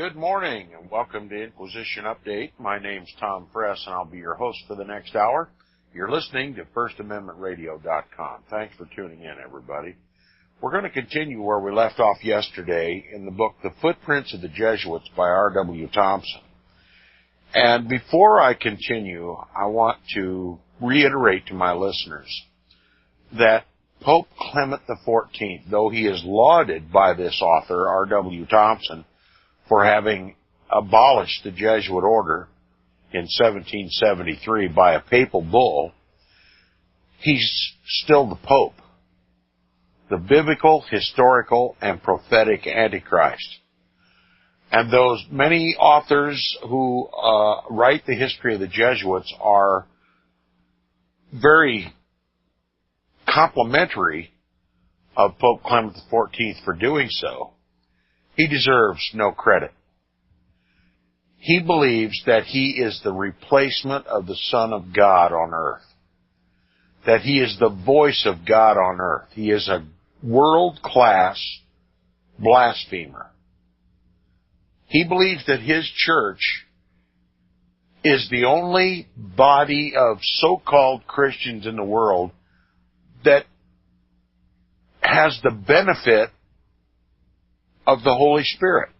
Good morning, and welcome to Inquisition Update. My name's Tom Press, and I'll be your host for the next hour. You're listening to FirstAmendmentRadio.net. Thanks for tuning in, everybody. We're going to continue where we left off yesterday in the book, The Footprints of the Jesuits by R.W. Thompson. And before I continue, I want to reiterate to my listeners that Pope Clement XIV, though he is lauded by this author, R.W. Thompson, for having abolished the Jesuit order in 1773 by a papal bull, he's still the Pope, the biblical, historical, and prophetic Antichrist. And those many authors who write the history of the Jesuits are very complimentary of Pope Clement XIV for doing so. He deserves no credit. He believes that he is the replacement of the Son of God on earth, that he is the voice of God on earth. He is a world-class blasphemer. He believes that his church is the only body of so-called Christians in the world that has the benefit of the Holy Spirit.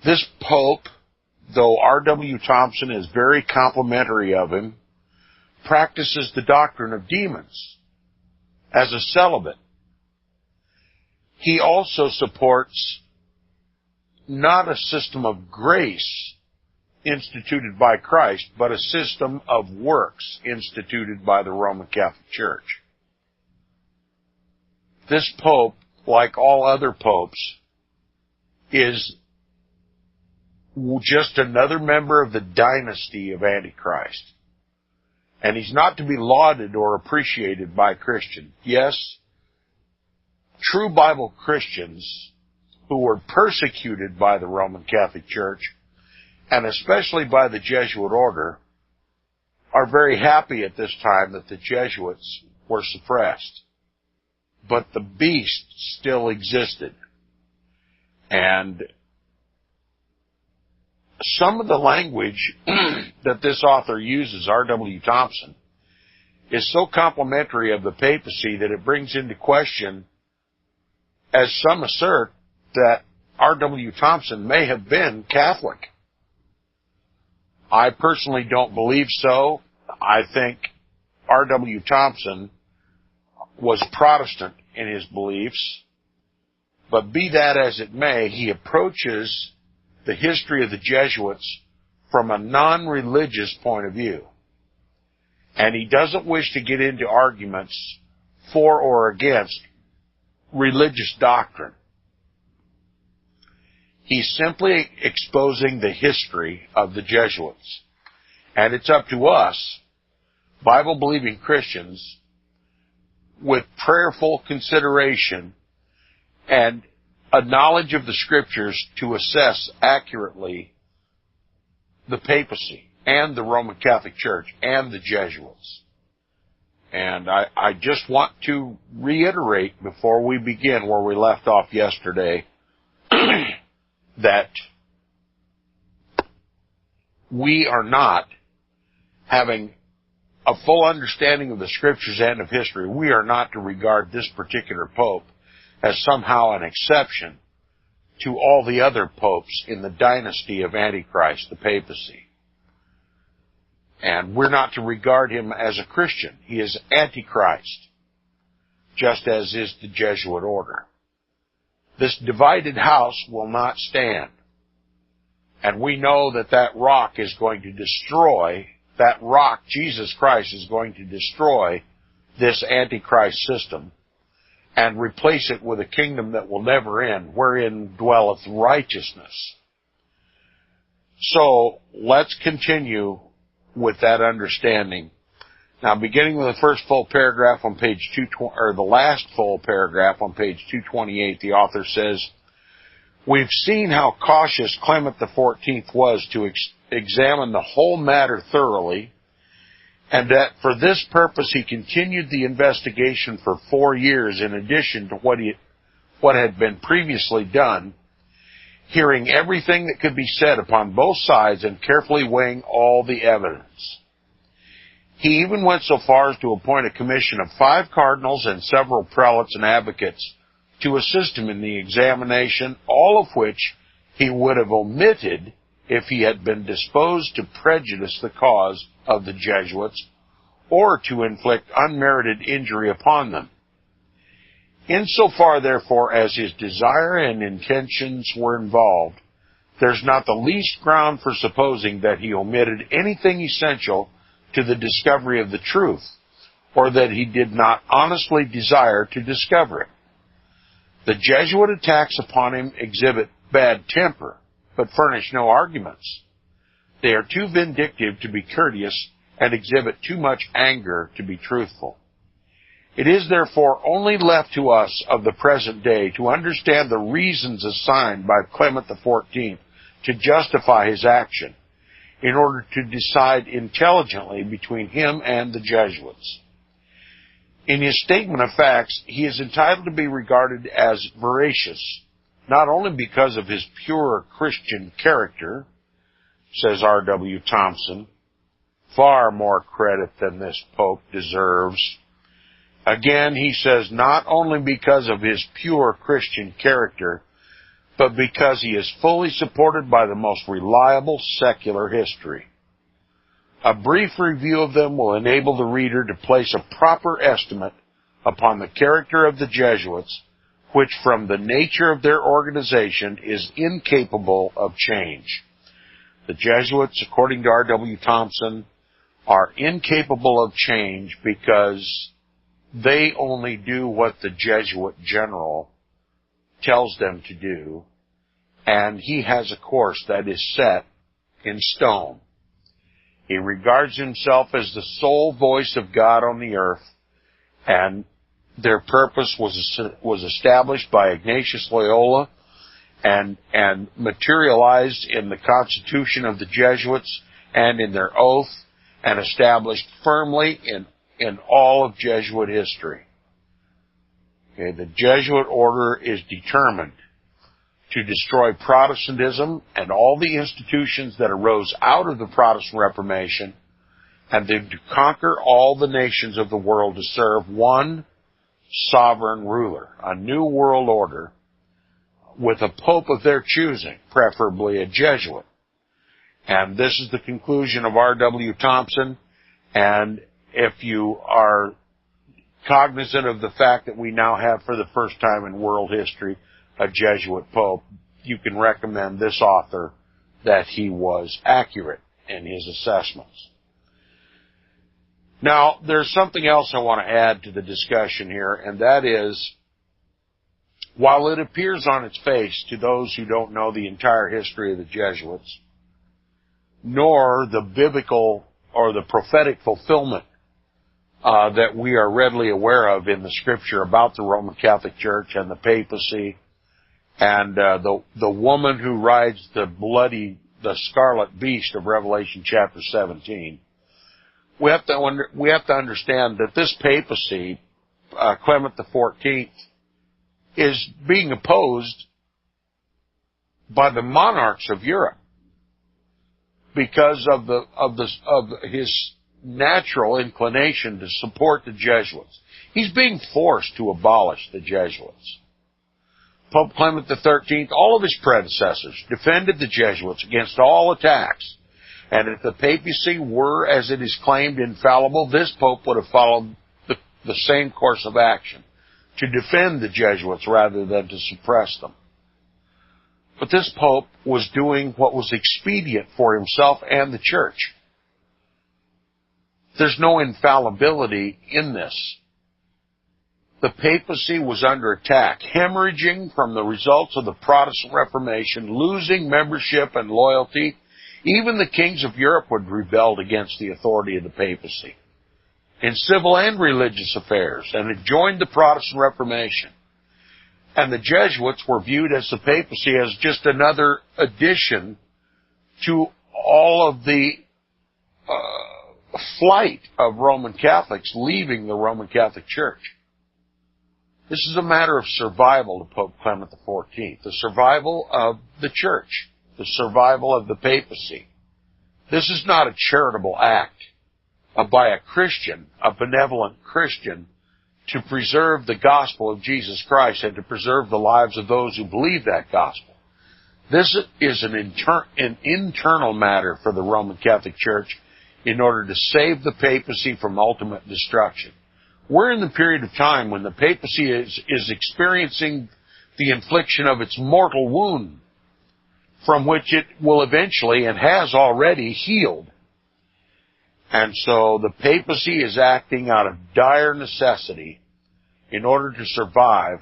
This Pope, though R.W. Thompson is very complimentary of him, practices the doctrine of demons as a celibate. He also supports not a system of grace instituted by Christ, but a system of works instituted by the Roman Catholic Church. This Pope, like all other popes, is just another member of the dynasty of Antichrist. And he's not to be lauded or appreciated by Christians. Yes, true Bible Christians who were persecuted by the Roman Catholic Church, and especially by the Jesuit order, are very happy at this time that the Jesuits were suppressed. But the beast still existed. And some of the language that this author uses, R.W. Thompson, is so complimentary of the papacy that it brings into question, as some assert, that R.W. Thompson may have been Catholic. I personally don't believe so. I think R.W. Thompson was Protestant in his beliefs, but be that as it may, he approaches the history of the Jesuits from a non-religious point of view. And he doesn't wish to get into arguments for or against religious doctrine. He's simply exposing the history of the Jesuits. And it's up to us, Bible-believing Christians, with prayerful consideration and a knowledge of the Scriptures, to assess accurately the papacy and the Roman Catholic Church and the Jesuits. And I just want to reiterate before we begin where we left off yesterday that we are not, having a full understanding of the Scriptures and of history, we are not to regard this particular Pope as somehow an exception to all the other popes in the dynasty of Antichrist, the papacy. And we're not to regard him as a Christian. He is Antichrist, just as is the Jesuit order. This divided house will not stand. And we know that that rock is going to destroy, that rock, Jesus Christ, is going to destroy this Antichrist system and replace it with a kingdom that will never end, wherein dwelleth righteousness. So, let's continue with that understanding. Now, beginning with the first full paragraph on page 220, or the last full paragraph on page 228, the author says, "We've seen how cautious Clement XIV was to examine the whole matter thoroughly, and that for this purpose he continued the investigation for 4 years in addition to what had been previously done, hearing everything that could be said upon both sides and carefully weighing all the evidence. He even went so far as to appoint a commission of 5 cardinals and several prelates and advocates to assist him in the examination, all of which he would have omitted if he had been disposed to prejudice the cause of the Jesuits or to inflict unmerited injury upon them. Insofar, therefore, as his desire and intentions were involved, there's not the least ground for supposing that he omitted anything essential to the discovery of the truth, or that he did not honestly desire to discover it. The Jesuit attacks upon him exhibit bad temper, but furnish no arguments. They are too vindictive to be courteous and exhibit too much anger to be truthful. It is therefore only left to us of the present day to understand the reasons assigned by Clement XIV to justify his action, in order to decide intelligently between him and the Jesuits. In his statement of facts, he is entitled to be regarded as veracious, not only because of his pure Christian character, says R.W. Thompson, far more credit than this Pope deserves. Again, he says not only because of his pure Christian character, but because he is fully supported by the most reliable secular history. A brief review of them will enable the reader to place a proper estimate upon the character of the Jesuits, which from the nature of their organization is incapable of change. The Jesuits, according to R.W. Thompson, are incapable of change because they only do what the Jesuit general tells them to do, and he has a course that is set in stone. He regards himself as the sole voice of God on the earth, and their purpose was established by Ignatius Loyola and materialized in the Constitution of the Jesuits and in their oath, and established firmly in all of Jesuit history. Okay, the Jesuit order is determined to destroy Protestantism and all the institutions that arose out of the Protestant Reformation, and then to conquer all the nations of the world to serve one sovereign ruler, a new world order, with a pope of their choosing, preferably a Jesuit. And this is the conclusion of R.W. Thompson, and if you are cognizant of the fact that we now have, for the first time in world history, a Jesuit pope, you can recommend this author that he was accurate in his assessments. Now, there's something else I want to add to the discussion here, and that is, while it appears on its face to those who don't know the entire history of the Jesuits, nor the biblical or the prophetic fulfillment that we are readily aware of in the Scripture about the Roman Catholic Church and the papacy, and the woman who rides the scarlet beast of Revelation chapter 17, we have to understand that this papacy, Clement XIV, is being opposed by the monarchs of Europe because of his natural inclination to support the Jesuits. He's being forced to abolish the Jesuits. Pope Clement XIII, all of his predecessors, defended the Jesuits against all attacks. And if the papacy were, as it is claimed, infallible, this pope would have followed the same course of action, to defend the Jesuits rather than to suppress them. But this pope was doing what was expedient for himself and the church. There's no infallibility in this. The papacy was under attack, hemorrhaging from the results of the Protestant Reformation, losing membership and loyalty. Even the kings of Europe had rebelled against the authority of the papacy in civil and religious affairs, and had joined the Protestant Reformation. And the Jesuits were viewed as the papacy as just another addition to all of the flight of Roman Catholics leaving the Roman Catholic Church. This is a matter of survival to Pope Clement XIV, the survival of the church, the survival of the papacy. This is not a charitable act by a Christian, a benevolent Christian, to preserve the gospel of Jesus Christ and to preserve the lives of those who believe that gospel. This is an internal matter for the Roman Catholic Church in order to save the papacy from ultimate destruction. We're in the period of time when the papacy is experiencing the infliction of its mortal wound, from which it will eventually and has already healed. And so the papacy is acting out of dire necessity in order to survive,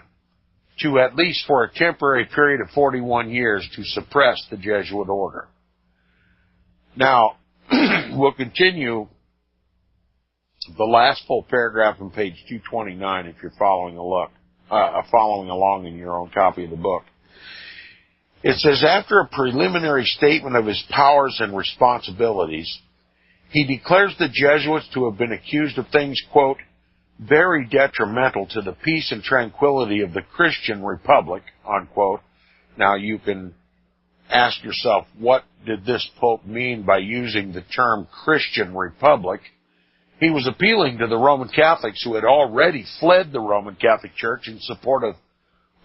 to at least for a temporary period of 41 years, to suppress the Jesuit order. Now, we'll continue the last full paragraph on page 229 if you're following along in your own copy of the book. It says, after a preliminary statement of his powers and responsibilities, he declares the Jesuits to have been accused of things, quote, very detrimental to the peace and tranquility of the Christian Republic, unquote. Now you can ask yourself, what did this Pope mean by using the term Christian Republic? He was appealing to the Roman Catholics who had already fled the Roman Catholic Church in support of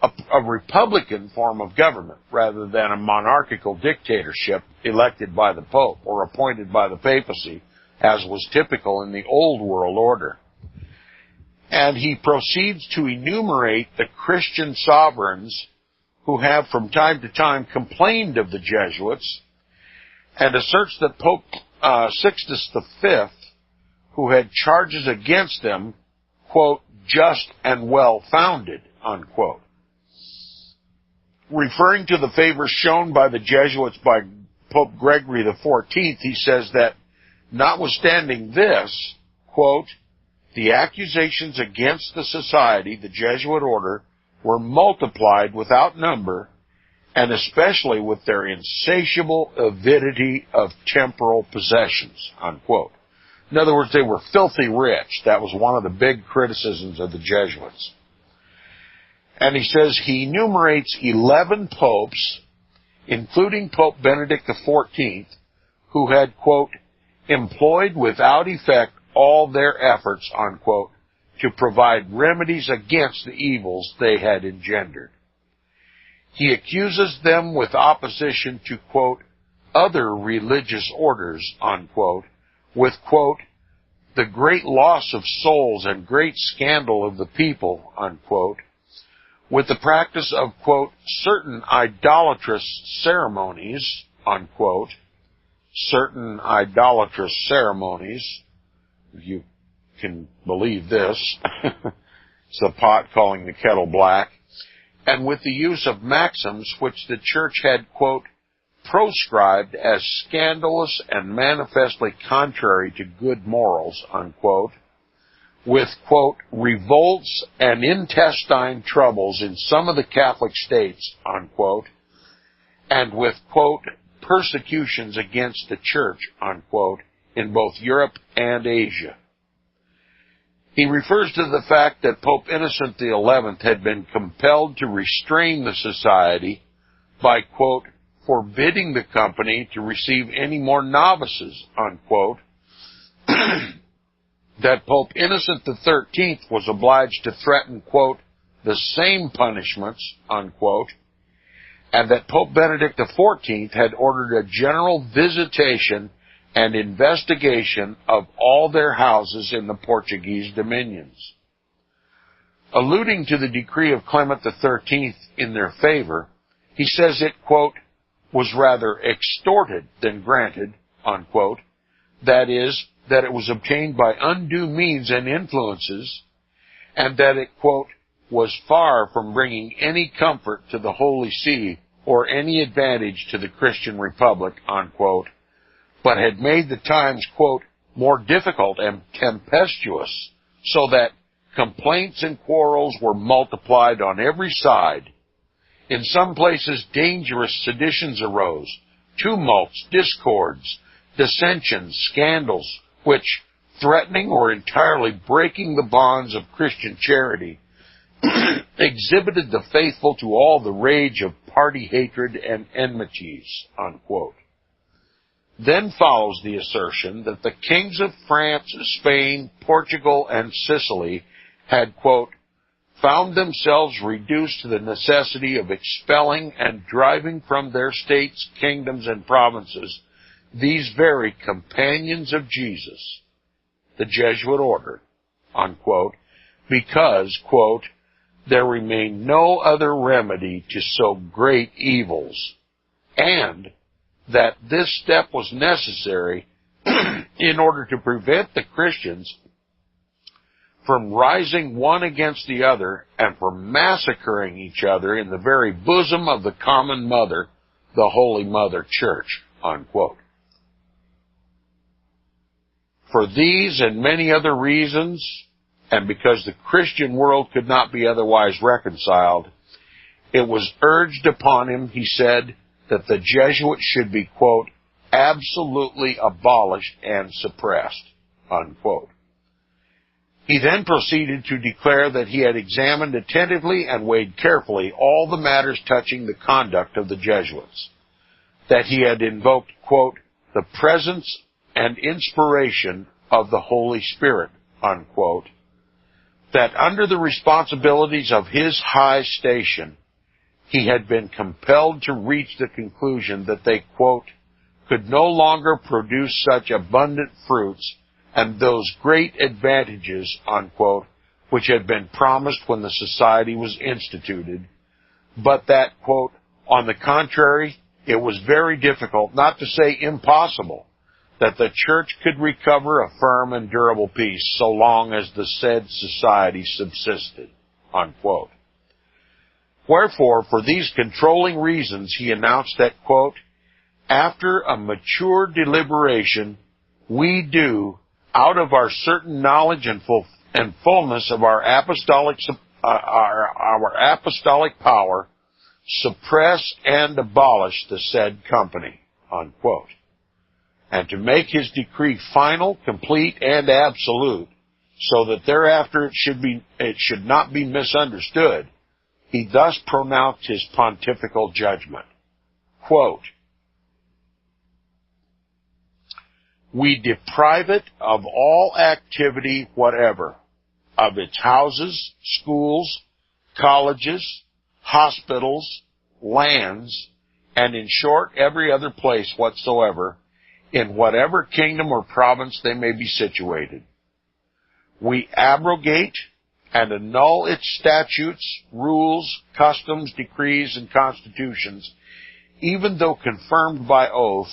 a republican form of government rather than a monarchical dictatorship elected by the Pope or appointed by the papacy, as was typical in the old world order. And he proceeds to enumerate the Christian sovereigns who have from time to time complained of the Jesuits, and asserts that Pope Sixtus V, who had charges against them, quote, just and well-founded, unquote. Referring to the favors shown by the Jesuits by Pope Gregory XIV, he says that, notwithstanding this, quote, the accusations against the society, the Jesuit order, were multiplied without number, and especially with their insatiable avidity of temporal possessions, unquote. In other words, they were filthy rich. That was one of the big criticisms of the Jesuits. And he says he enumerates 11 popes, including Pope Benedict XIV, who had, quote, employed without effect all their efforts, unquote, to provide remedies against the evils they had engendered. He accuses them with opposition to, quote, other religious orders, unquote, with, quote, the great loss of souls and great scandal of the people, unquote, with the practice of, quote, certain idolatrous ceremonies, unquote, certain idolatrous ceremonies, if you can believe this, it's the pot calling the kettle black, and with the use of maxims which the Church had, quote, proscribed as scandalous and manifestly contrary to good morals, unquote, with, quote, revolts and intestine troubles in some of the Catholic states, unquote, and with, quote, persecutions against the Church, unquote, in both Europe and Asia. He refers to the fact that Pope Innocent XI had been compelled to restrain the society by, quote, forbidding the company to receive any more novices, unquote, that Pope Innocent XIII was obliged to threaten, quote, the same punishments, unquote, and that Pope Benedict XIV had ordered a general visitation and investigation of all their houses in the Portuguese dominions. Alluding to the decree of Clement XIII in their favor, he says it, quote, was rather extorted than granted, unquote, that is, that it was obtained by undue means and influences, and that it, quote, was far from bringing any comfort to the Holy See or any advantage to the Christian Republic, unquote, but had made the times, quote, more difficult and tempestuous, so that complaints and quarrels were multiplied on every side. In some places dangerous seditions arose, tumults, discords, dissensions, scandals, which, threatening or entirely breaking the bonds of Christian charity, exhibited the faithful to all the rage of party hatred and enmities, unquote. Then follows the assertion that the kings of France, Spain, Portugal, and Sicily had, quote, found themselves reduced to the necessity of expelling and driving from their states, kingdoms, and provinces these very companions of Jesus, the Jesuit order, unquote, because, quote, there remained no other remedy to so great evils, and that this step was necessary in order to prevent the Christians from rising one against the other and from massacring each other in the very bosom of the common mother, the Holy Mother Church, unquote. For these and many other reasons, and because the Christian world could not be otherwise reconciled, it was urged upon him, he said, that the Jesuits should be, quote, absolutely abolished and suppressed, unquote. He then proceeded to declare that he had examined attentively and weighed carefully all the matters touching the conduct of the Jesuits, that he had invoked, quote, the presence and inspiration of the Holy Spirit, unquote, that under the responsibilities of his high station, he had been compelled to reach the conclusion that they, quote, could no longer produce such abundant fruits and those great advantages, unquote, which had been promised when the society was instituted, but that, quote, on the contrary, it was very difficult, not to say impossible, that the Church could recover a firm and durable peace so long as the said society subsisted, unquote. Wherefore, for these controlling reasons, he announced that, quote, after a mature deliberation, we do, out of our certain knowledge and fullness of our apostolic power, suppress and abolish the said company, unquote. And to make his decree final, complete, and absolute, so that thereafter it should not be misunderstood, he thus pronounced his pontifical judgment. Quote, we deprive it of all activity whatever, of its houses, schools, colleges, hospitals, lands, and in short every other place whatsoever, in whatever kingdom or province they may be situated. We abrogate and annul its statutes, rules, customs, decrees, and constitutions, even though confirmed by oath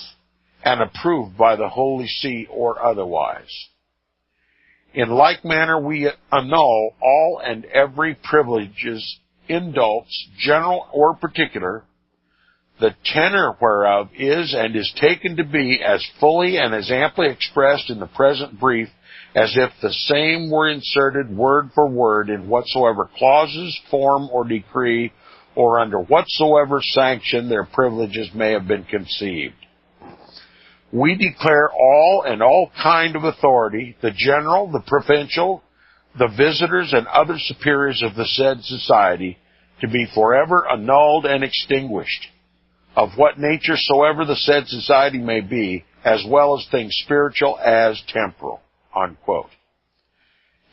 and approved by the Holy See or otherwise. In like manner, we annul all and every privileges, indults, general or particular, the tenor whereof is and is taken to be as fully and as amply expressed in the present brief as if the same were inserted word for word in whatsoever clauses, form, or decree, or under whatsoever sanction their privileges may have been conceived. We declare all and all kind of authority, the general, the provincial, the visitors, and other superiors of the said society, to be forever annulled and extinguished, of what nature soever the said society may be, as well as things spiritual as temporal, unquote.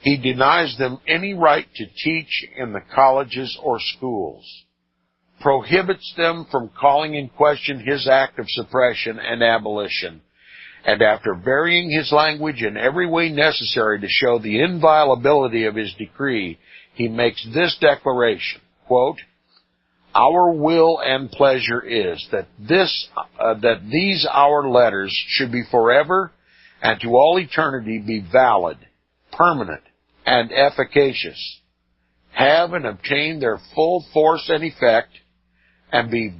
He denies them any right to teach in the colleges or schools, prohibits them from calling in question his act of suppression and abolition, and after varying his language in every way necessary to show the inviolability of his decree, he makes this declaration, quote, our will and pleasure is that these our letters should be forever and to all eternity be valid, permanent, and efficacious, have and obtain their full force and effect, and be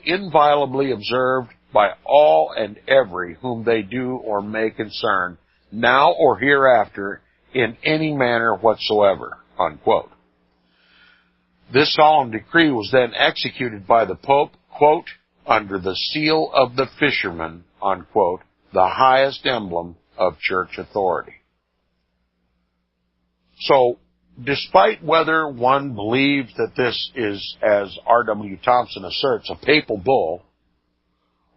inviolably observed by all and every whom they do or may concern, now or hereafter, in any manner whatsoever, unquote. This solemn decree was then executed by the Pope, quote, under the seal of the fisherman, unquote, the highest emblem of church authority. So, despite whether one believes that this is, as R.W. Thompson asserts, a papal bull,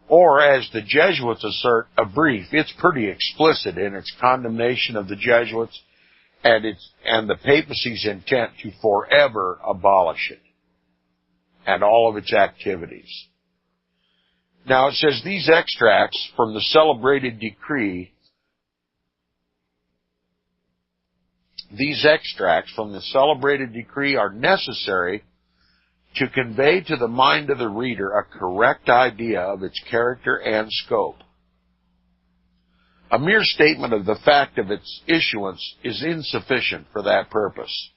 or, as the Jesuits assert, a brief, it's pretty explicit in its condemnation of the Jesuits and the papacy's intent to forever abolish it and all of its activities. Now, it says these extracts from the celebrated decree are necessary to convey to the mind of the reader a correct idea of its character and scope. A mere statement of the fact of its issuance is insufficient for that purpose.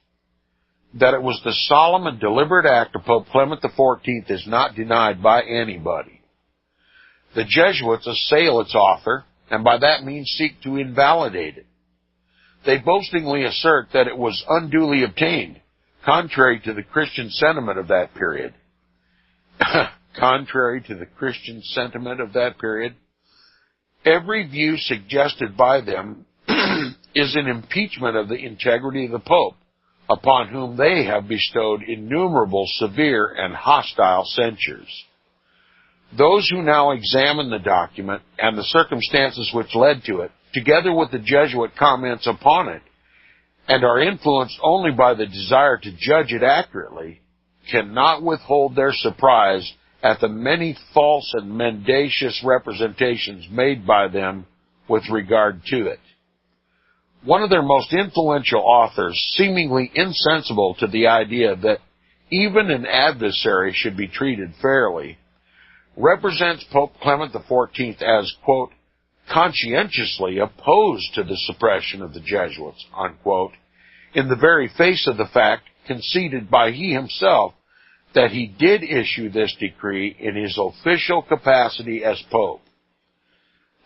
That it was the solemn and deliberate act of Pope Clement XIV is not denied by anybody. The Jesuits assail its author, and by that means seek to invalidate it. They boastingly assert that it was unduly obtained, contrary to the Christian sentiment of that period. Contrary to the Christian sentiment of that period, every view suggested by them is an impeachment of the integrity of the Pope, upon whom they have bestowed innumerable severe and hostile censures. Those who now examine the document and the circumstances which led to it, together with the Jesuit comments upon it, and are influenced only by the desire to judge it accurately, cannot withhold their surprise at the many false and mendacious representations made by them with regard to it. One of their most influential authors, seemingly insensible to the idea that even an adversary should be treated fairly, represents Pope Clement XIV as, quote, conscientiously opposed to the suppression of the Jesuits, unquote, in the very face of the fact conceded by he himself that he did issue this decree in his official capacity as Pope.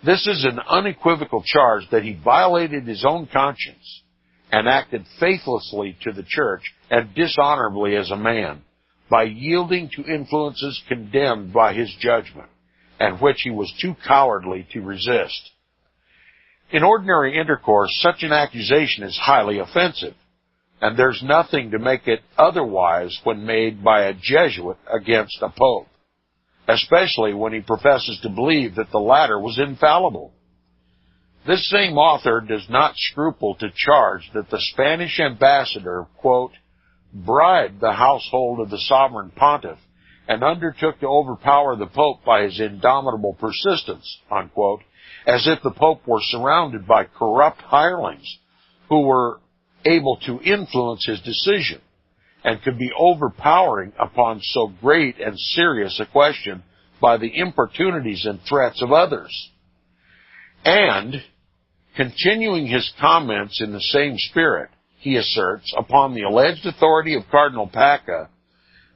This is an unequivocal charge that he violated his own conscience and acted faithlessly to the Church and dishonorably as a man by yielding to influences condemned by his judgment and which he was too cowardly to resist. In ordinary intercourse, such an accusation is highly offensive, and there's nothing to make it otherwise when made by a Jesuit against a pope, especially when he professes to believe that the latter was infallible. This same author does not scruple to charge that the Spanish ambassador, quote, bribed the household of the sovereign pontiff and undertook to overpower the Pope by his indomitable persistence, unquote, as if the Pope were surrounded by corrupt hirelings who were able to influence his decision and could be overpowering upon so great and serious a question by the importunities and threats of others. And, continuing his comments in the same spirit, he asserts, upon the alleged authority of Cardinal Pacca,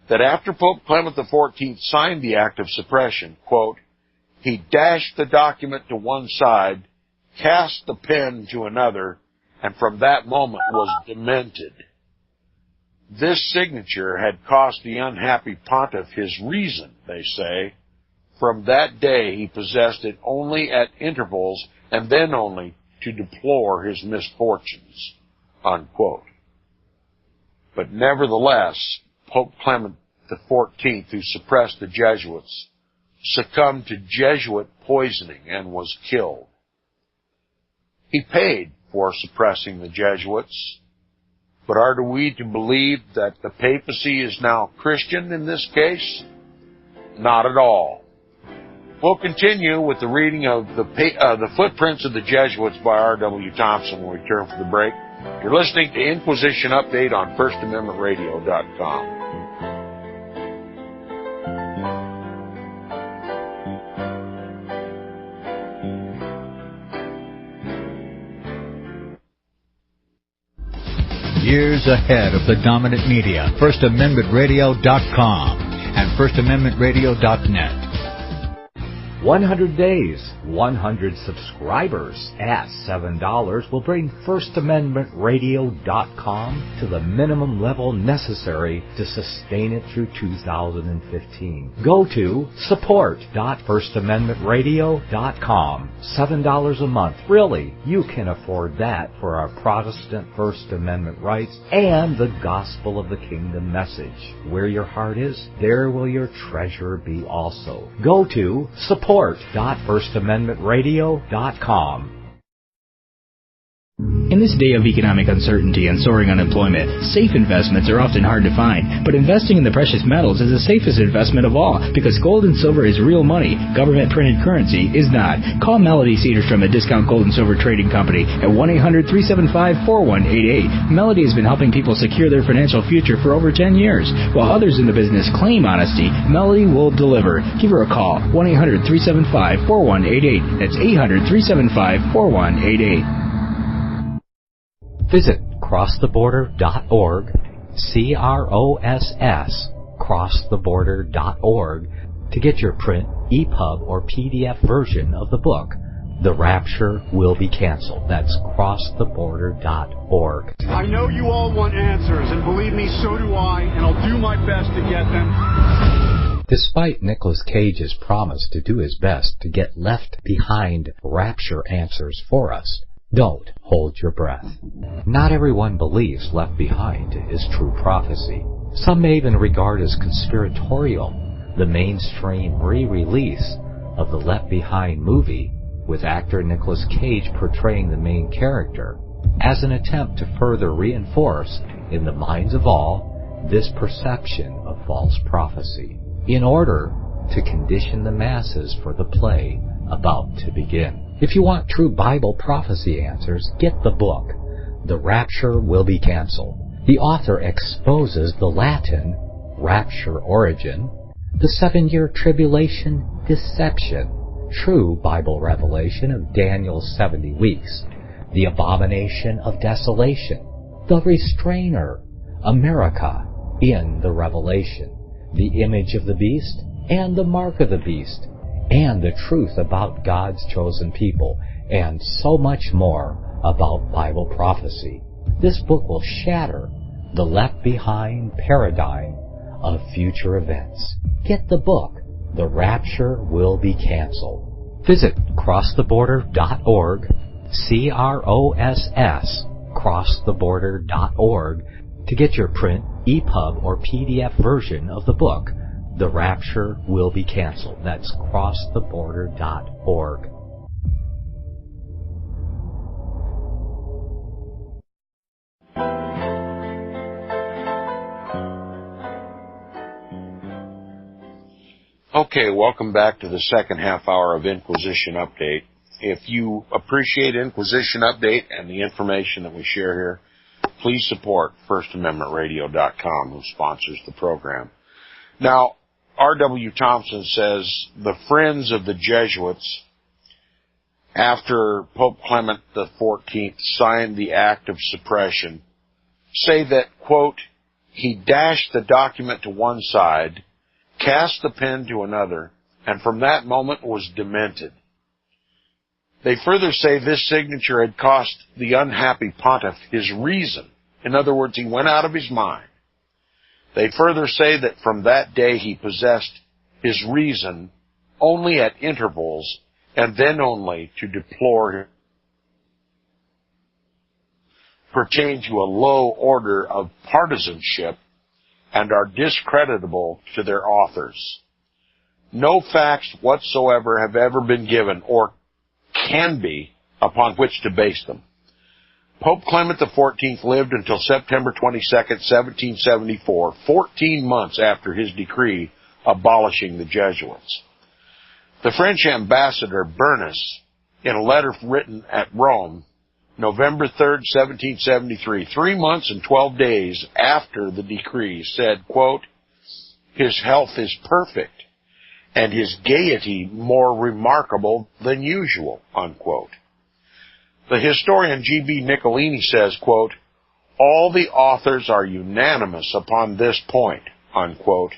that after Pope Clement XIV signed the act of suppression, quote, he dashed the document to one side, cast the pen to another, and from that moment was demented. This signature had cost the unhappy pontiff his reason, they say. From that day he possessed it only at intervals, and then only to deplore his misfortunes, unquote. But nevertheless, Pope Clement XIV, who suppressed the Jesuits, succumbed to Jesuit poisoning and was killed. He paid for suppressing the Jesuits, but are we to believe that the papacy is now Christian in this case? Not at all. We'll continue with the reading of the Footprints of the Jesuits by R.W. Thompson when we return from the break. You're listening to Inquisition Update on FirstAmendmentRadio.com. Years ahead of the dominant media, FirstAmendmentRadio.com and FirstAmendmentRadio.net. 100 days, 100 subscribers at $7 will bring FirstAmendmentRadio.com to the minimum level necessary to sustain it through 2015. Go to support.FirstAmendmentRadio.com. $7 a month. Really, you can afford that for our Protestant First Amendment rights and the gospel of the kingdom message. Where your heart is, there will your treasure be also. Go to support.FirstAmendmentRadio.com. In this day of economic uncertainty and soaring unemployment, safe investments are often hard to find, but investing in the precious metals is the safest investment of all, because gold and silver is real money. Government-printed currency is not. Call Melody Cedarstrom at Discount Gold and Silver Trading Company at 1-800-375-4188. Melody has been helping people secure their financial future for over 10 years. While others in the business claim honesty, Melody will deliver. Give her a call, 1-800-375-4188. That's 800-375-4188. Visit crosstheborder.org, C-R-O-S-S, crosstheborder.org, to get your print, EPUB, or PDF version of the book, The Rapture Will Be Canceled. That's crosstheborder.org. I know you all want answers, and believe me, so do I, and I'll do my best to get them. Despite Nicolas Cage's promise to do his best to get left behind rapture answers for us, don't hold your breath. Not everyone believes Left Behind is true prophecy. Some may even regard as conspiratorial the mainstream re-release of the Left Behind movie with actor Nicolas Cage portraying the main character as an attempt to further reinforce in the minds of all this perception of false prophecy in order to condition the masses for the play about to begin. If you want true Bible prophecy answers, get the book, The Rapture Will Be Canceled. The author exposes the Latin rapture origin, the 7-year tribulation deception, true Bible revelation of Daniel's 70 weeks, the abomination of desolation, the restrainer, America in the Revelation, the image of the beast and the mark of the beast, and the truth about God's chosen people, and so much more about Bible prophecy. This book will shatter the Left Behind paradigm of future events. Get the book, The Rapture Will Be Canceled. Visit crosstheborder.org, C-R-O-S-S, crosstheborder.org, to get your print, EPUB, or PDF version of the book, The Rapture Will Be Canceled. That's crosstheborder.org. Okay, welcome back to the second half hour of Inquisition Update. If you appreciate Inquisition Update and the information that we share here, please support FirstAmendmentRadio.com, who sponsors the program. Now, R.W. Thompson says the friends of the Jesuits, after Pope Clement XIV signed the Act of Suppression, say that, quote, he dashed the document to one side, cast the pen to another, and from that moment was demented. They further say this signature had cost the unhappy pontiff his reason. In other words, he went out of his mind. They further say that from that day he possessed his reason only at intervals, and then only to deplore pertain to a low order of partisanship and are discreditable to their authors. No facts whatsoever have ever been given, or can be, upon which to base them. Pope Clement XIV lived until September 22nd, 1774, 14 months after his decree abolishing the Jesuits. The French ambassador Bernis, in a letter written at Rome, November 3rd, 1773, 3 months and 12 days after the decree, said, quote, his health is perfect, and his gaiety more remarkable than usual, unquote. The historian G.B. Nicolini says, quote, all the authors are unanimous upon this point, unquote,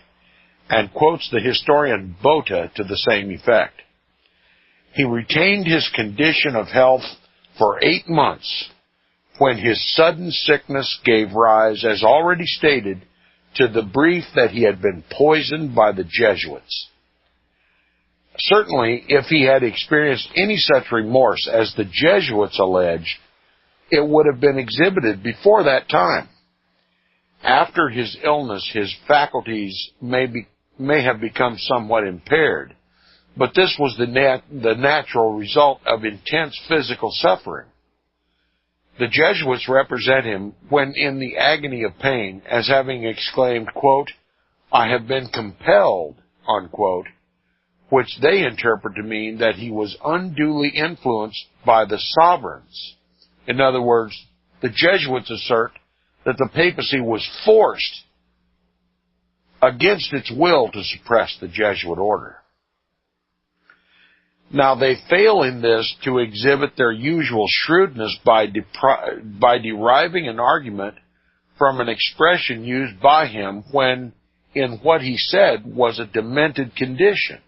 and quotes the historian Bota to the same effect. He retained his condition of health for 8 months, when his sudden sickness gave rise, as already stated, to the belief that he had been poisoned by the Jesuits. Certainly, if he had experienced any such remorse as the Jesuits alleged, it would have been exhibited before that time. After his illness, his faculties may have become somewhat impaired, but this was the natural result of intense physical suffering. The Jesuits represent him, when in the agony of pain, as having exclaimed, quote, "I have been compelled," unquote, which they interpret to mean that he was unduly influenced by the sovereigns. In other words, the Jesuits assert that the papacy was forced against its will to suppress the Jesuit order. Now, they fail in this to exhibit their usual shrewdness by deriving an argument from an expression used by him when in what he said was a demented condition.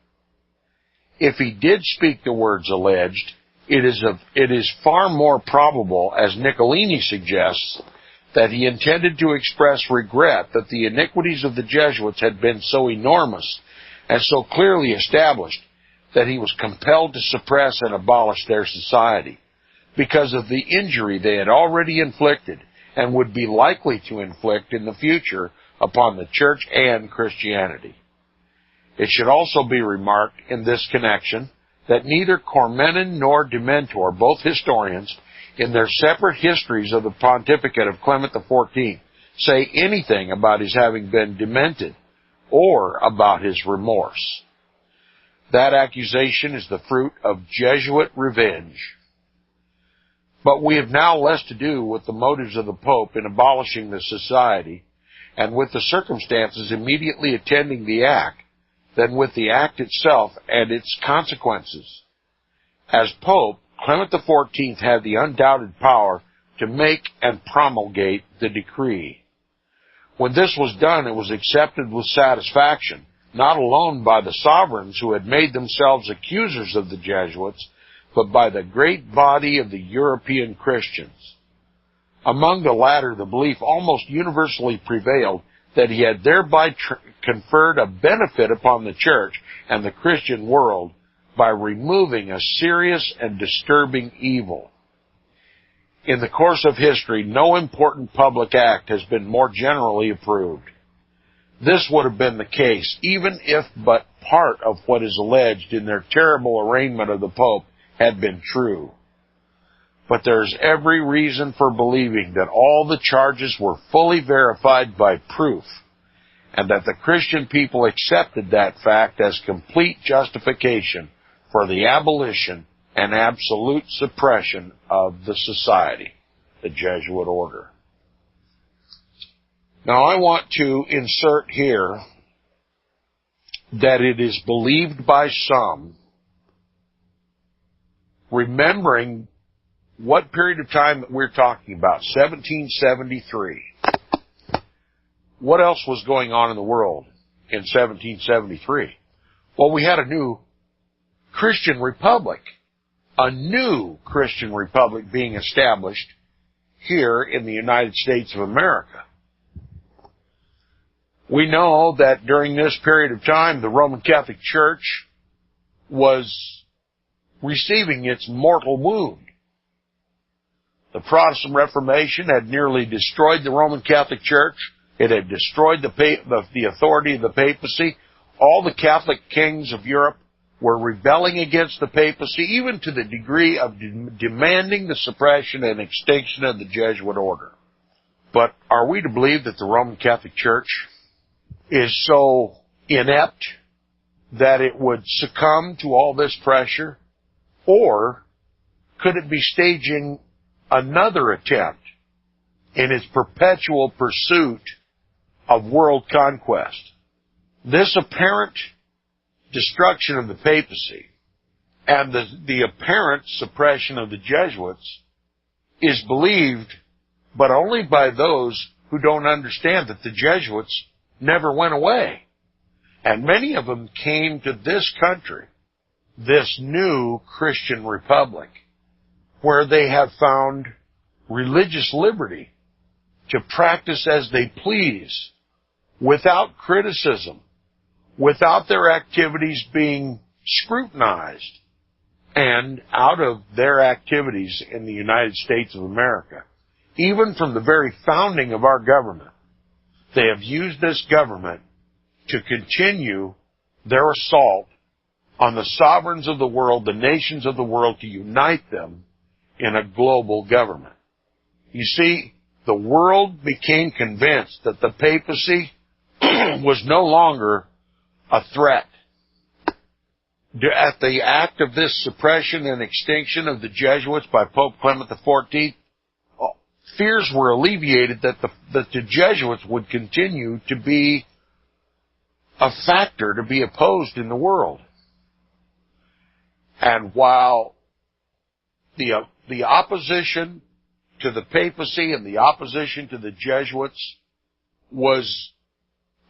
If he did speak the words alleged, it is far more probable, as Niccolini suggests, that he intended to express regret that the iniquities of the Jesuits had been so enormous and so clearly established that he was compelled to suppress and abolish their society because of the injury they had already inflicted and would be likely to inflict in the future upon the Church and Christianity. It should also be remarked in this connection that neither Cormenin nor Dementor, both historians, in their separate histories of the pontificate of Clement XIV, say anything about his having been demented or about his remorse. That accusation is the fruit of Jesuit revenge. But we have now less to do with the motives of the Pope in abolishing the society and with the circumstances immediately attending the act than with the act itself and its consequences. As Pope, Clement XIV had the undoubted power to make and promulgate the decree. When this was done, it was accepted with satisfaction, not alone by the sovereigns who had made themselves accusers of the Jesuits, but by the great body of the European Christians. Among the latter, the belief almost universally prevailed that he had thereby conferred a benefit upon the Church and the Christian world by removing a serious and disturbing evil. In the course of history, no important public act has been more generally approved. This would have been the case, even if but part of what is alleged in their terrible arraignment of the Pope had been true. But there is every reason for believing that all the charges were fully verified by proof, and that the Christian people accepted that fact as complete justification for the abolition and absolute suppression of the society, the Jesuit order. Now, I want to insert here that it is believed by some, remembering what period of time that we're talking about, 1773. What else was going on in the world in 1773? Well, we had a new Christian republic, a new Christian republic being established here in the United States of America. We know that during this period of time, the Roman Catholic Church was receiving its mortal wound. The Protestant Reformation had nearly destroyed the Roman Catholic Church. It had destroyed the authority of the papacy. All the Catholic kings of Europe were rebelling against the papacy, even to the degree of demanding the suppression and extinction of the Jesuit order. But are we to believe that the Roman Catholic Church is so inept that it would succumb to all this pressure? Or could it be staging another attempt in its perpetual pursuit of world conquest? This apparent destruction of the papacy and the apparent suppression of the Jesuits is believed, but only by those who don't understand that the Jesuits never went away. And many of them came to this country this new Christian republic where they have found religious liberty to practice as they please without criticism, without their activities being scrutinized. And out of their activities in the United States of America, even from the very founding of our government, they have used this government to continue their assault on the sovereigns of the world, the nations of the world, to unite them in a global government. You see, the world became convinced that the papacy was no longer a threat. At the act of this suppression and extinction of the Jesuits by Pope Clement XIV, fears were alleviated that the Jesuits would continue to be a factor to be opposed in the world. And while the opposition to the papacy and the opposition to the Jesuits was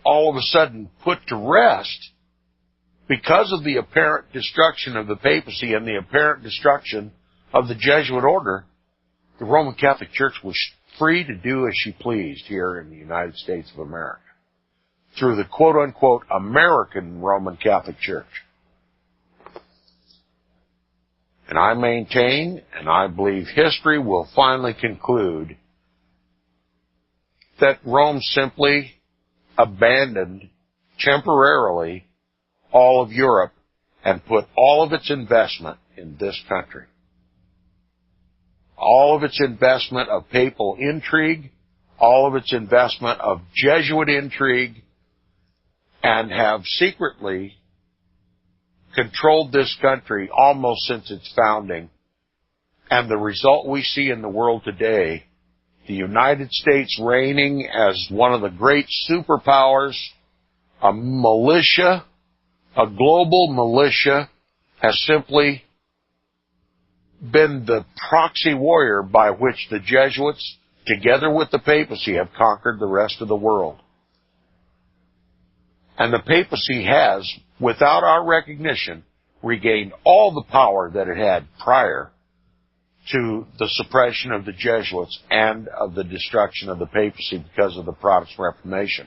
all of a sudden put to rest because of the apparent destruction of the papacy and the apparent destruction of the Jesuit order, the Roman Catholic Church was free to do as she pleased here in the United States of America through the quote-unquote American Roman Catholic Church. And I maintain, and I believe history will finally conclude, that Rome simply abandoned temporarily all of Europe and put all of its investment in this country. All of its investment of papal intrigue, all of its investment of Jesuit intrigue, and have secretly controlled this country almost since its founding. And the result we see in the world today, the United States reigning as one of the great superpowers, a militia, a global militia, has simply been the proxy warrior by which the Jesuits, together with the papacy, have conquered the rest of the world. And the papacy has, without our recognition, regained all the power that it had prior to the suppression of the Jesuits and of the destruction of the papacy because of the Protestant Reformation.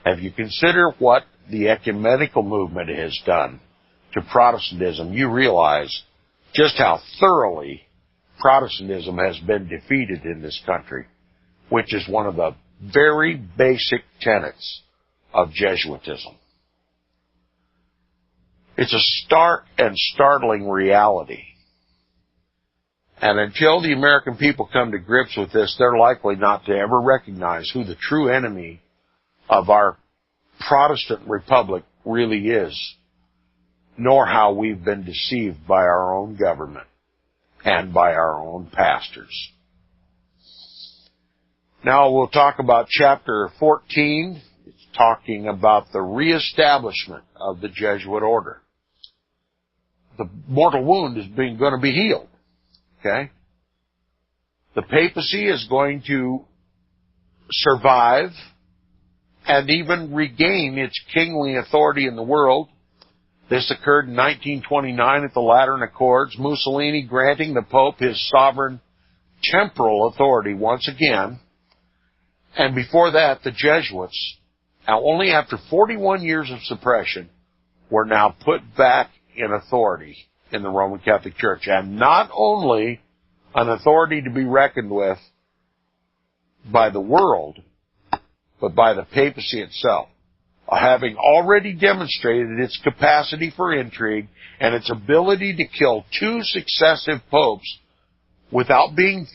And if you consider what the ecumenical movement has done to Protestantism, you realize just how thoroughly Protestantism has been defeated in this country, which is one of the very basic tenets of Jesuitism. It's a stark and startling reality. And until the American people come to grips with this, they're likely not to ever recognize who the true enemy of our Protestant republic really is, nor how we've been deceived by our own government and by our own pastors. Now we'll talk about chapter 14. It's talking about the reestablishment of the Jesuit order. The mortal wound is going to be healed. Okay? The papacy is going to survive and even regain its kingly authority in the world. This occurred in 1929 at the Lateran Accords, Mussolini granting the Pope his sovereign temporal authority once again. And before that, the Jesuits, now only after 41 years of suppression, were now put back in authority in the Roman Catholic Church. And not only an authority to be reckoned with by the world, but by the papacy itself, having already demonstrated its capacity for intrigue and its ability to kill two successive popes without being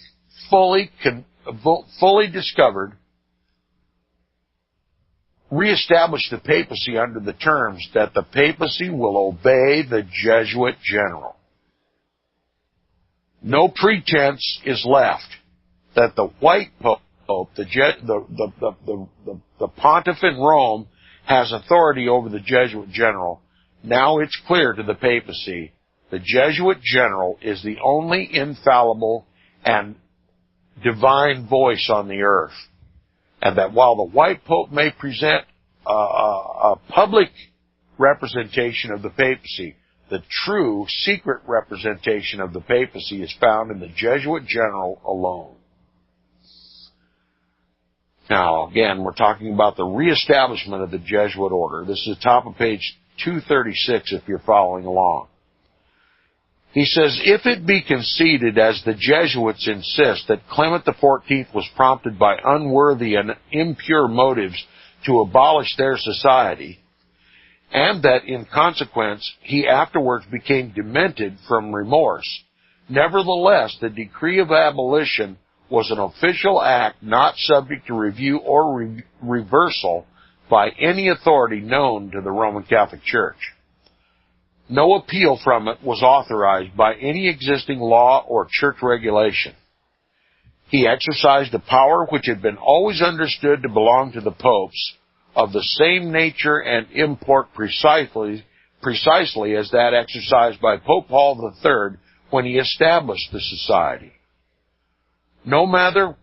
fully discovered, reestablish the papacy under the terms that the papacy will obey the Jesuit general. No pretense is left that the white pope, the pontiff in Rome, has authority over the Jesuit general. Now it's clear to the papacy the Jesuit general is the only infallible and divine voice on the earth. And that while the white pope may present a public representation of the papacy, The true secret representation of the papacy is found in the Jesuit general alone. Now, again, we're talking about the reestablishment of the Jesuit order. This is the top of page 236 if you're following along. He says, if it be conceded, as the Jesuits insist, that Clement XIV was prompted by unworthy and impure motives to abolish their society, and that in consequence he afterwards became demented from remorse, nevertheless the decree of abolition was an official act not subject to review or reversal by any authority known to the Roman Catholic Church. No appeal from it was authorized by any existing law or church regulation. He exercised a power which had been always understood to belong to the popes, of the same nature and import precisely as that exercised by Pope Paul III when he established the society. No matter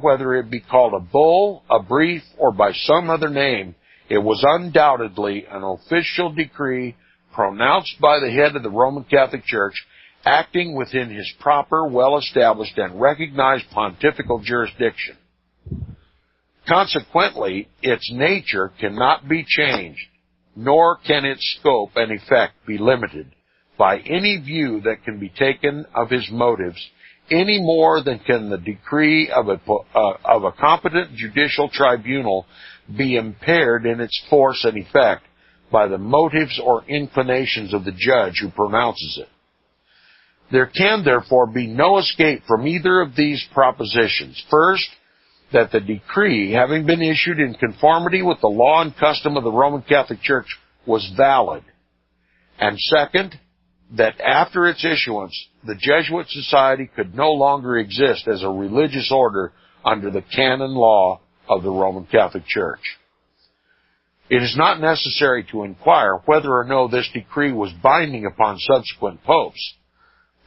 whether it be called a bull, a brief, or by some other name, it was undoubtedly an official decree pronounced by the head of the Roman Catholic Church, acting within his proper, well-established, and recognized pontifical jurisdiction. Consequently, its nature cannot be changed, nor can its scope and effect be limited by any view that can be taken of his motives, any more than can the decree of a competent judicial tribunal be impaired in its force and effect by the motives or inclinations of the judge who pronounces it. There can therefore be no escape from either of these propositions. First, that the decree, having been issued in conformity with the law and custom of the Roman Catholic Church, was valid. And second, that after its issuance, the Jesuit society could no longer exist as a religious order under the canon law of the Roman Catholic Church. It is not necessary to inquire whether or no this decree was binding upon subsequent popes.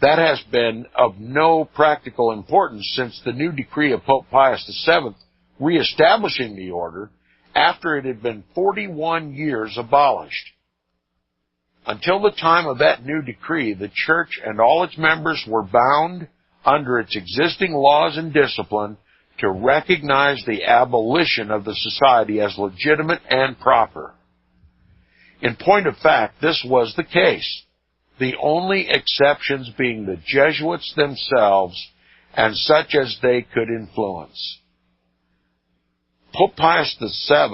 That has been of no practical importance since the new decree of Pope Pius VII reestablishing the order after it had been 41 years abolished. Until the time of that new decree, the Church and all its members were bound, under its existing laws and discipline, to recognize the abolition of the society as legitimate and proper. In point of fact, this was the case, the only exceptions being the Jesuits themselves and such as they could influence. Pope Pius VI,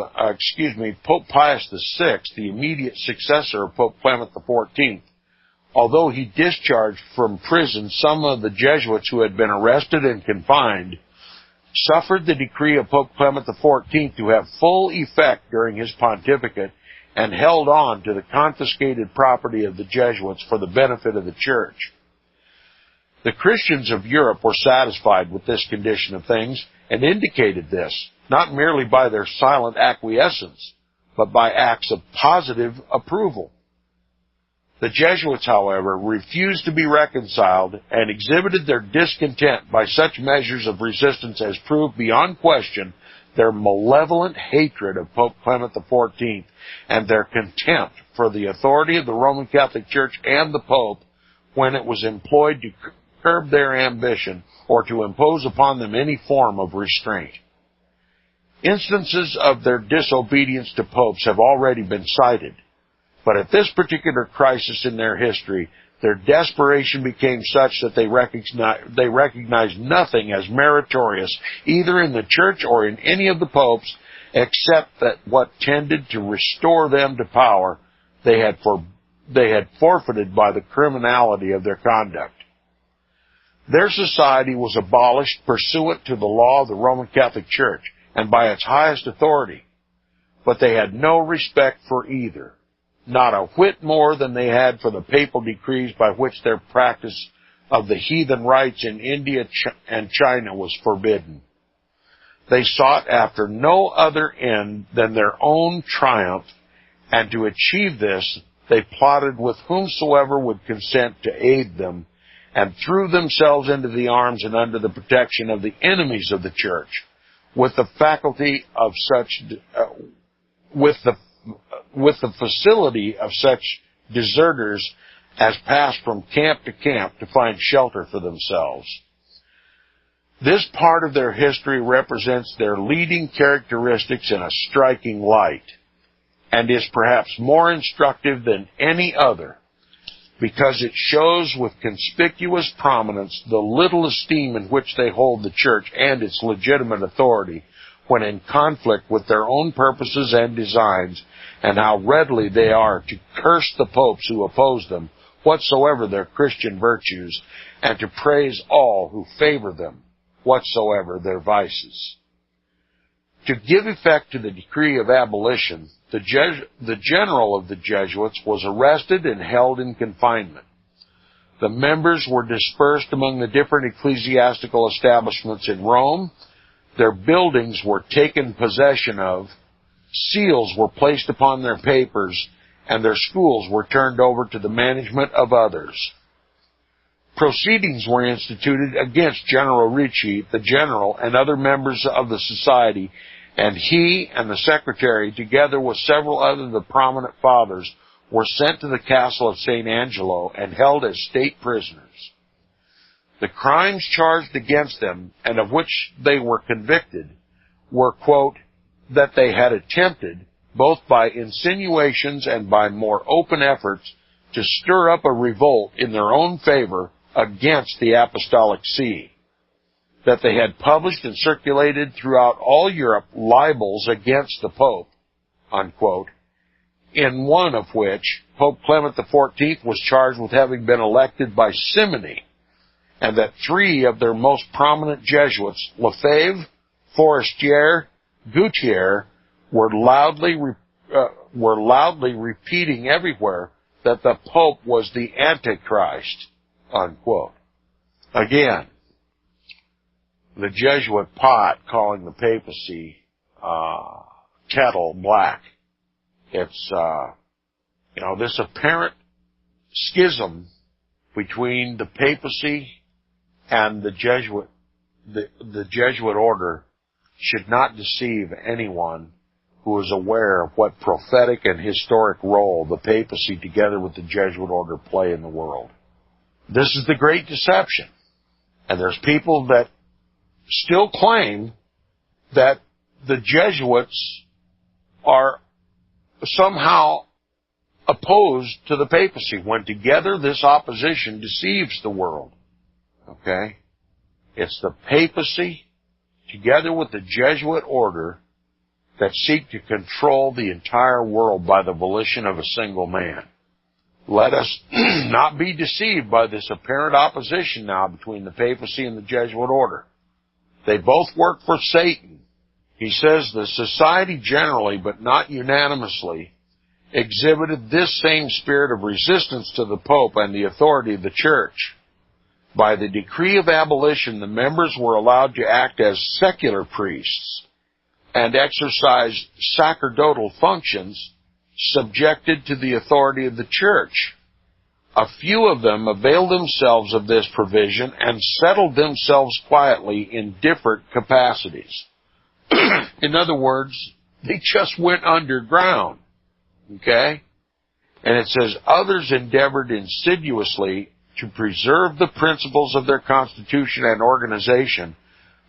the immediate successor of Pope Clement XIV, although he discharged from prison some of the Jesuits who had been arrested and confined, suffered the decree of Pope Clement XIV to have full effect during his pontificate and held on to the confiscated property of the Jesuits for the benefit of the Church. The Christians of Europe were satisfied with this condition of things and indicated this, not merely by their silent acquiescence, but by acts of positive approval. The Jesuits, however, refused to be reconciled and exhibited their discontent by such measures of resistance as proved beyond question their malevolent hatred of Pope Clement XIV and their contempt for the authority of the Roman Catholic Church and the Pope when it was employed to curb their ambition or to impose upon them any form of restraint. Instances of their disobedience to popes have already been cited, but at this particular crisis in their history, their desperation became such that they recognized nothing as meritorious, either in the Church or in any of the popes, except that what tended to restore them to power they had forfeited by the criminality of their conduct. Their society was abolished pursuant to the law of the Roman Catholic Church and by its highest authority, but they had no respect for either, not a whit more than they had for the papal decrees by which their practice of the heathen rites in India and China was forbidden. They sought after no other end than their own triumph, and to achieve this, they plotted with whomsoever would consent to aid them, and threw themselves into the arms and under the protection of the enemies of the Church, with the facility of such deserters as passed from camp to camp to find shelter for themselves. This part of their history represents their leading characteristics in a striking light, and is perhaps more instructive than any other, because it shows with conspicuous prominence the little esteem in which they hold the church and its legitimate authority when in conflict with their own purposes and designs, and how readily they are to curse the popes who oppose them, whatsoever their Christian virtues, and to praise all who favor them, whatsoever their vices. To give effect to the decree of abolition, the general of the Jesuits was arrested and held in confinement. The members were dispersed among the different ecclesiastical establishments in Rome. Their buildings were taken possession of, seals were placed upon their papers, and their schools were turned over to the management of others. Proceedings were instituted against General Ricci, the general, and other members of the society, and he and the secretary, together with several other of the prominent fathers, were sent to the castle of St. Angelo and held as state prisoners. The crimes charged against them, and of which they were convicted, were, quote, that they had attempted, both by insinuations and by more open efforts, to stir up a revolt in their own favor against the Apostolic See, that they had published and circulated throughout all Europe libels against the Pope, unquote, in one of which Pope Clement XIV was charged with having been elected by simony, and that 3 of their most prominent Jesuits, Lefebvre, Forestier, Gautier, were loudly repeating everywhere that the Pope was the Antichrist, unquote. Again, the Jesuit pot calling the papacy kettle black. It's this apparent schism between the papacy and the Jesuit order should not deceive anyone who is aware of what prophetic and historic role the papacy together with the Jesuit order play in the world. This is the great deception. And there's people that still claim that the Jesuits are somehow opposed to the papacy, when together this opposition deceives the world. Okay? It's the papacy together with the Jesuit order that seek to control the entire world by the volition of a single man. Let us not be deceived by this apparent opposition now between the papacy and the Jesuit order. They both work for Satan. He says the society generally, but not unanimously, exhibited this same spirit of resistance to the Pope and the authority of the Church. By the decree of abolition, the members were allowed to act as secular priests and exercise sacerdotal functions subjected to the authority of the Church. A few of them availed themselves of this provision and settled themselves quietly in different capacities. In other words, they just went underground. Okay? And it says, others endeavored insidiously to preserve the principles of their constitution and organization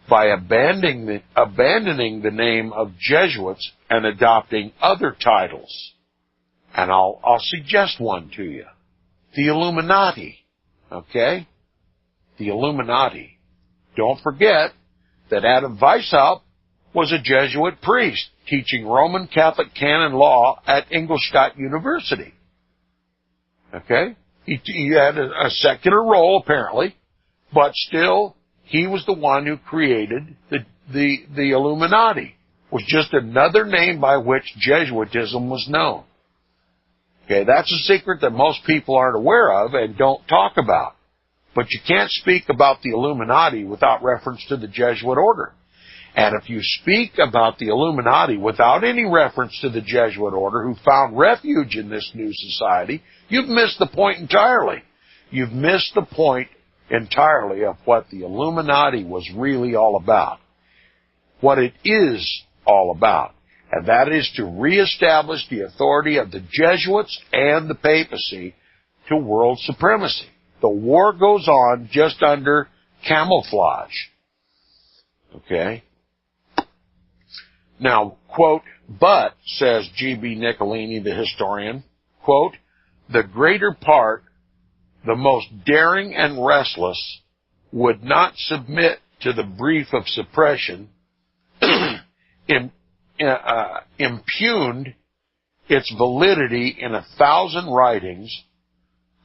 by abandoning the name of Jesuits and adopting other titles. And I'll suggest one to you. The Illuminati. Okay? The Illuminati. Don't forget that Adam Weishaupt was a Jesuit priest teaching Roman Catholic canon law at Ingolstadt University. Okay? He had a secular role, apparently, but still, he was the one who created the Illuminati. It was just another name by which Jesuitism was known. Okay, that's a secret that most people aren't aware of and don't talk about. But you can't speak about the Illuminati without reference to the Jesuit order. And if you speak about the Illuminati without any reference to the Jesuit order, who found refuge in this new society, you've missed the point entirely. You've missed the point entirely of what the Illuminati was really all about. What it is all about. and that is to reestablish the authority of the Jesuits and the papacy to world supremacy. The war goes on just under camouflage. Okay? Now, quote, but, says G.B. Nicolini, the historian, quote, the greater part, the most daring and restless, would not submit to the brief of suppression, impugned its validity in 1,000 writings,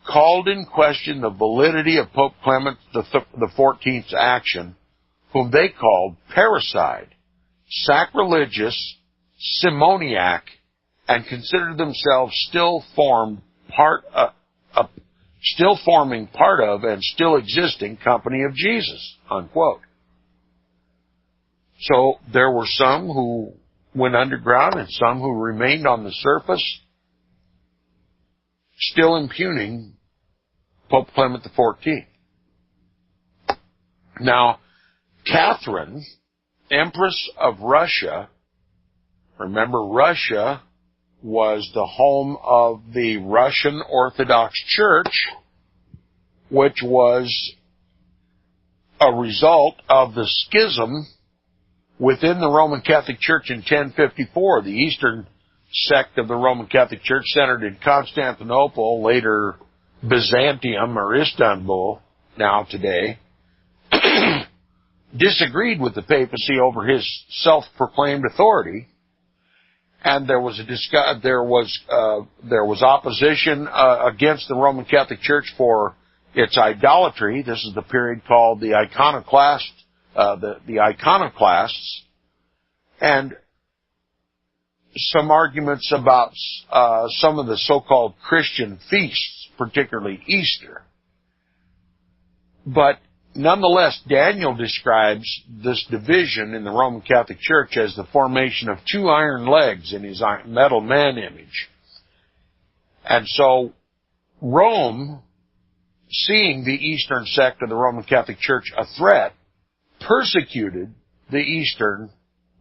called in question the validity of Pope Clement XIV's action, whom they called parricide, sacrilegious, simoniac, and considered themselves still forming part of and still existing company of Jesus, unquote. So there were some who went underground and some who remained on the surface, still impugning Pope Clement XIV. Now, Catherine, Empress of Russia, remember Russia was the home of the Russian Orthodox Church, which was a result of the schism within the Roman Catholic Church in 1054. The Eastern sect of the Roman Catholic Church, centered in Constantinople, later Byzantium or Istanbul, now today, disagreed with the papacy over his self-proclaimed authority, and there was opposition against the Roman Catholic Church for its idolatry. This is the period called the Iconoclasts, and some arguments about some of the so-called Christian feasts, particularly Easter. But nonetheless, Daniel describes this division in the Roman Catholic Church as the formation of two iron legs in his metal man image. And so Rome, seeing the Eastern sect of the Roman Catholic Church a threat, persecuted the Eastern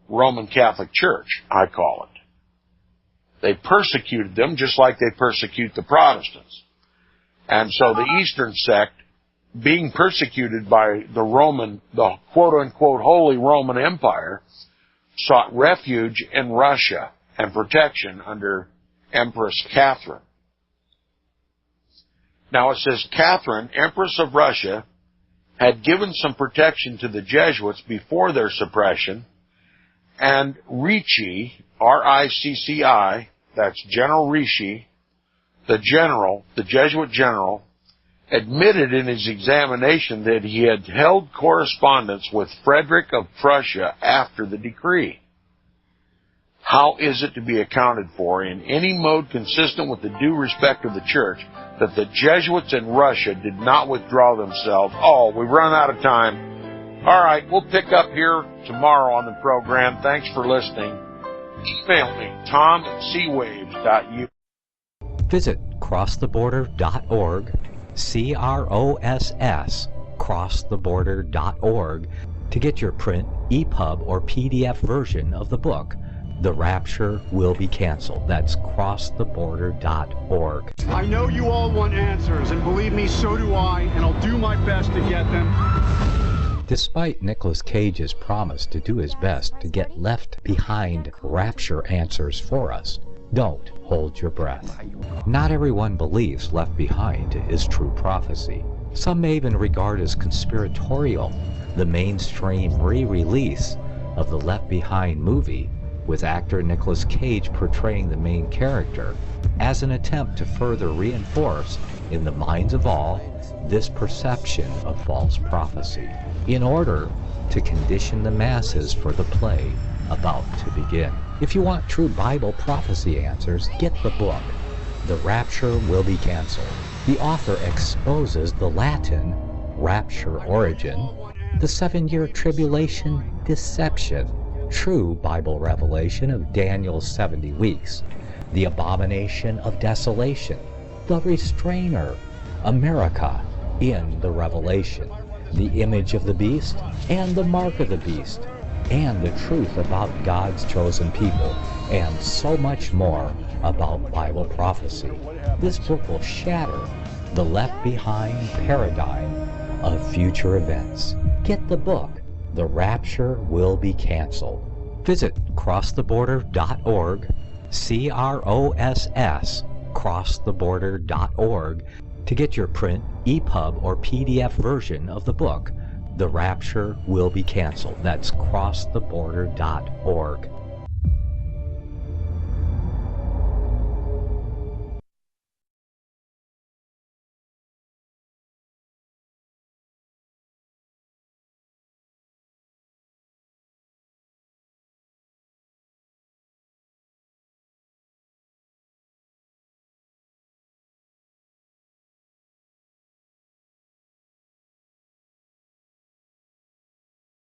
Roman Catholic Church, I call it. They persecuted them just like they persecute the Protestants. And so the Eastern sect, being persecuted by the quote-unquote Holy Roman Empire, sought refuge in Russia and protection under Empress Catherine. Now it says, Catherine, Empress of Russia, had given some protection to the Jesuits before their suppression, and Ricci, R-I-C-C-I, that's General Ricci, the Jesuit general, admitted in his examination that he had held correspondence with Frederick of Prussia after the decree. How is it to be accounted for in any mode consistent with the due respect of the Church that the Jesuits in Russia did not withdraw themselves? Oh, we've run out of time. All right, we'll pick up here tomorrow on the program. Thanks for listening. Email me, tom@seawaves.us. Visit crosstheborder.org, CROSS, crosstheborder.org, to get your print, EPUB, or PDF version of the book, The Rapture Will Be Canceled. That's crosstheborder.org. I know you all want answers, and believe me, so do I, and I'll do my best to get them. Despite Nicolas Cage's promise to do his best to get left behind rapture answers for us, don't hold your breath. Not everyone believes Left Behind is true prophecy. Some may even regard as conspiratorial the mainstream re-release of the Left Behind movie, with actor Nicolas Cage portraying the main character, as an attempt to further reinforce in the minds of all this perception of false prophecy, in order to condition the masses for the play about to begin. If you want true Bible prophecy answers, get the book, The Rapture Will Be Canceled. The author exposes the Latin rapture origin, the 7-year tribulation deception, true Bible revelation of Daniel's 70 weeks, the abomination of desolation, the restrainer, America in the Revelation, the image of the beast and the mark of the beast, and the truth about God's chosen people. and so much more about Bible prophecy. This book will shatter the left-behind paradigm of future events. Get the book, The Rapture Will Be Canceled. Visit crosstheborder.org, CROSS, crosstheborder.org, to get your print, EPUB, or PDF version of the book, The Rapture Will Be Canceled. That's crosstheborder.org.